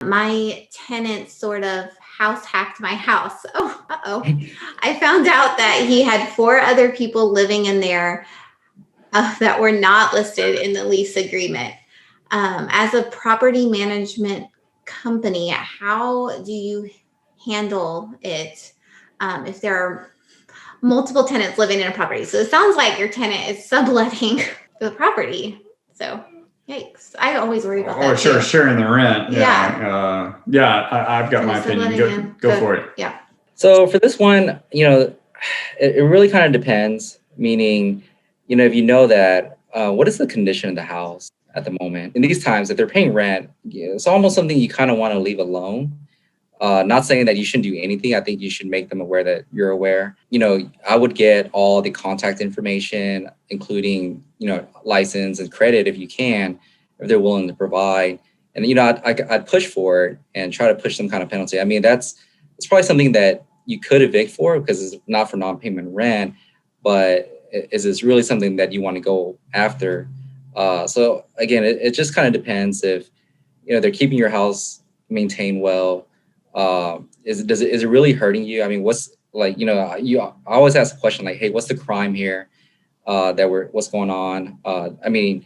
My tenant sort of house hacked my house. Oh, uh-oh. I found out that he had 4 other people living in there that were not listed in the lease agreement. As a property management company, how do you handle it if there are multiple tenants living in a property? So it sounds like your tenant is subletting the property. So yikes. I always worry about that. Or sure, sharing the rent. Yeah. I've got my opinion. Go for it. Yeah. So for this one, it really kind of depends. Meaning, if you know that, what is the condition of the house at the moment? In these times, if they're paying rent, it's almost something you kind of want to leave alone. Not saying that you shouldn't do anything. I think you should make them aware that you're aware. I would get all the contact information, including, license and credit if you can, if they're willing to provide. And, I'd push for it and try to push some kind of penalty. I mean, it's probably something that you could evict for because it's not for non-payment rent, but is this really something that you want to go after? So again, it just kind of depends if, they're keeping your house maintained well. Is it really hurting you? I mean, what's like, I always ask the question like, hey, what's the crime here? What's going on? I mean,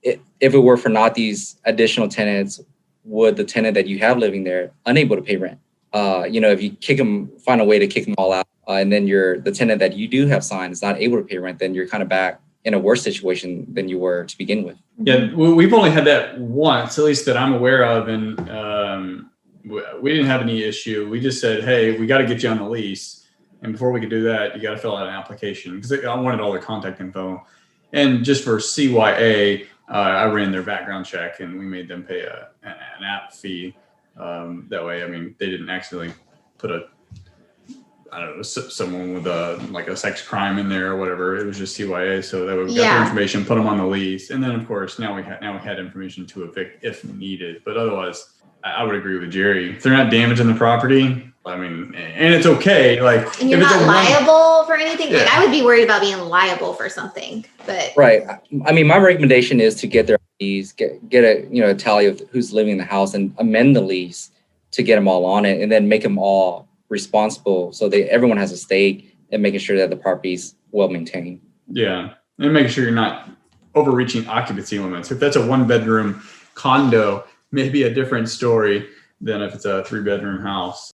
if it were for not these additional tenants, would the tenant that you have living there unable to pay rent? If you find a way to kick them all out, and then the tenant that you do have signed is not able to pay rent, then you're kind of back in a worse situation than you were to begin with. Yeah, we've only had that once, at least that I'm aware of, and we didn't have any issue. We just said, hey, we got to get you on the lease, and before we could do that, you got to fill out an application because I wanted all their contact info, and just for CYA, I ran their background check, and we made them pay an app fee. That way, I mean, they didn't accidentally put someone with a sex crime in there or whatever. It was just CYA, so that we got their information, put them on the lease, and then of course now we had information to evict if needed. But otherwise, I would agree with Jerry. If they're not damaging the property, I mean, and it's okay. Like, and you're not liable for anything. Yeah. Like, I would be worried about being liable for something. But right. I mean, my recommendation is to get their IDs, get a tally of who's living in the house, and amend the lease to get them all on it, and then make them all responsible so everyone has a stake in making sure that the property's well maintained. Yeah, and making sure you're not overreaching occupancy limits. If that's a 1-bedroom condo, maybe a different story than if it's a 3-bedroom house.